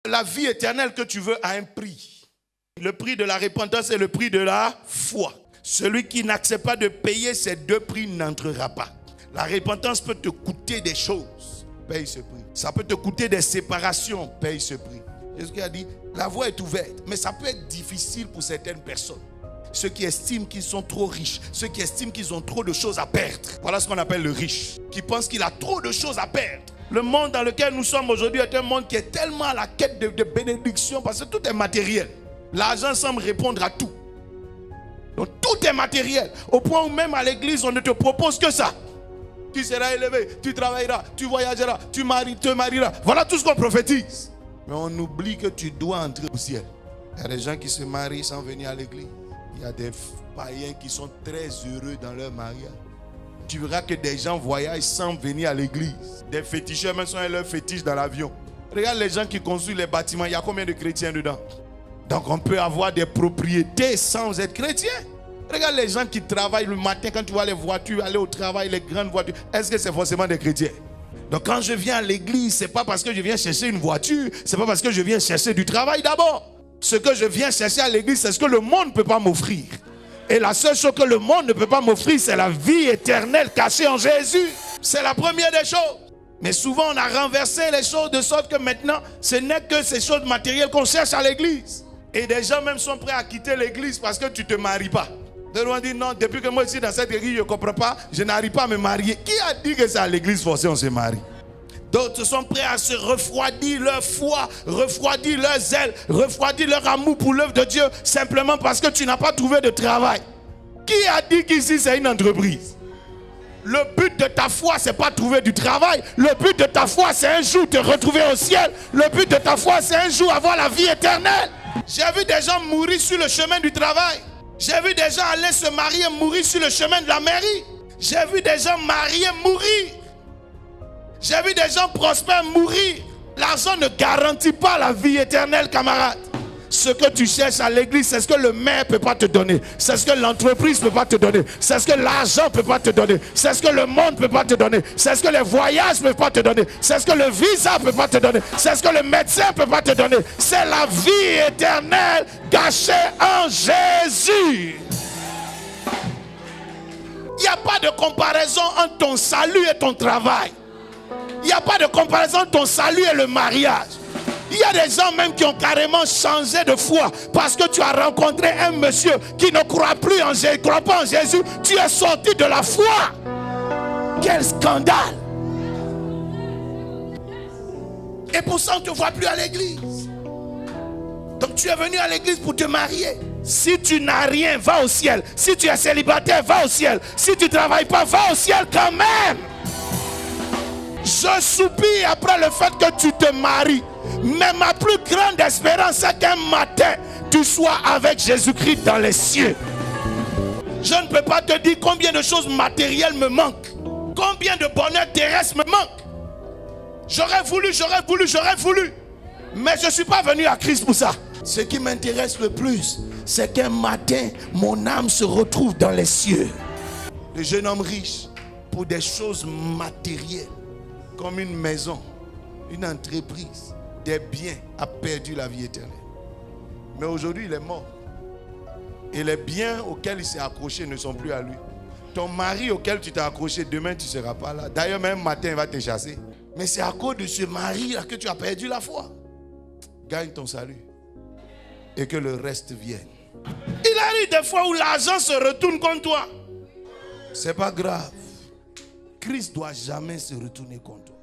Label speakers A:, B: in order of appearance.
A: La vie éternelle que tu veux a un prix. Le prix de la repentance et le prix de la foi. Celui qui n'accepte pas de payer ces deux prix n'entrera pas. La repentance peut te coûter des choses. Paye ce prix. Ça peut te coûter des séparations. Paye ce prix. Jésus a dit, la voie est ouverte. Mais ça peut être difficile pour certaines personnes. Ceux qui estiment qu'ils sont trop riches. Ceux qui estiment qu'ils ont trop de choses à perdre. Voilà ce qu'on appelle le riche. Qui pense qu'il a trop de choses à perdre. Le monde dans lequel nous sommes aujourd'hui est un monde qui est tellement à la quête de bénédiction parce que tout est matériel. L'argent semble répondre à tout. Donc tout est matériel. Au point où même à l'église, on ne te propose que ça. Tu seras élevé, tu travailleras, tu voyageras, tu te marieras. Voilà tout ce qu'on prophétise. Mais on oublie que tu dois entrer au ciel. Il y a des gens qui se marient sans venir à l'église. Il y a des païens qui sont très heureux dans leur mariage. Tu verras que des gens voyagent sans venir à l'église. Des féticheurs même sont leurs fétiches dans l'avion. Regarde les gens qui construisent les bâtiments. Il y a combien de chrétiens dedans? Donc on peut avoir des propriétés sans être chrétien. Regarde les gens qui travaillent le matin. Quand tu vois les voitures aller au travail, les grandes voitures. Est-ce que c'est forcément des chrétiens? Donc quand je viens à l'église, ce n'est pas parce que je viens chercher une voiture. Ce n'est pas parce que je viens chercher du travail d'abord. Ce que je viens chercher à l'église, c'est ce que le monde ne peut pas m'offrir. Et la seule chose que le monde ne peut pas m'offrir, c'est la vie éternelle cachée en Jésus. C'est la première des choses. Mais souvent, on a renversé les choses de sorte que maintenant, ce n'est que ces choses matérielles qu'on cherche à l'église. Et des gens même sont prêts à quitter l'église parce que tu ne te maries pas. Des gens disent non, depuis que moi je suis dans cette église, je ne comprends pas, je n'arrive pas à me marier. Qui a dit que c'est à l'église forcée on se marie? D'autres sont prêts à se refroidir leur foi, refroidir leur zèle, refroidir leur amour pour l'œuvre de Dieu simplement parce que tu n'as pas trouvé de travail. Qui a dit qu'ici c'est une entreprise? Le but de ta foi, c'est pas trouver du travail. Le but de ta foi, c'est un jour te retrouver au ciel. Le but de ta foi, c'est un jour avoir la vie éternelle. J'ai vu des gens mourir sur le chemin du travail. J'ai vu des gens aller se marier, mourir sur le chemin de la mairie. J'ai vu des gens mariés mourir. J'ai vu des gens prospères mourir. L'argent ne garantit pas la vie éternelle, camarade. Ce que tu cherches à l'église, c'est ce que le maire ne peut pas te donner. C'est ce que l'entreprise ne peut pas te donner. C'est ce que l'argent ne peut pas te donner. C'est ce que le monde ne peut pas te donner. C'est ce que les voyages ne peuvent pas te donner. C'est ce que le visa ne peut pas te donner. C'est ce que le médecin ne peut pas te donner. C'est la vie éternelle cachée en Jésus. Il n'y a pas de comparaison entre ton salut et ton travail. Il n'y a pas de comparaison entre ton salut et le mariage. Il y a des gens même qui ont carrément changé de foi parce que tu as rencontré un monsieur qui ne croit plus en Jésus, croit pas en Jésus. Tu es sorti de la foi. Quel scandale! Et pour ça on ne te voit plus à l'église. Donc tu es venu à l'église pour te marier. Si tu n'as rien, va au ciel. Si tu es célibataire, va au ciel. Si tu ne travailles pas, va au ciel quand même. Je soupire après le fait que tu te maries. Mais ma plus grande espérance, c'est qu'un matin, tu sois avec Jésus-Christ dans les cieux. Je ne peux pas te dire combien de choses matérielles me manquent. Combien de bonheur terrestre me manque. J'aurais voulu. Mais je ne suis pas venu à Christ pour ça. Ce qui m'intéresse le plus, c'est qu'un matin, mon âme se retrouve dans les cieux. Le jeune homme riche, pour des choses matérielles, comme une maison, une entreprise, des biens, a perdu la vie éternelle. Mais aujourd'hui, il est mort. Et les biens auxquels il s'est accroché ne sont plus à lui. Ton mari auquel tu t'es accroché, demain tu ne seras pas là. D'ailleurs, même matin, il va te chasser. Mais c'est à cause de ce mari-là que tu as perdu la foi. Gagne ton salut. Et que le reste vienne. Il arrive des fois où l'argent se retourne contre toi. C'est pas grave. Christ ne doit jamais se retourner contre toi.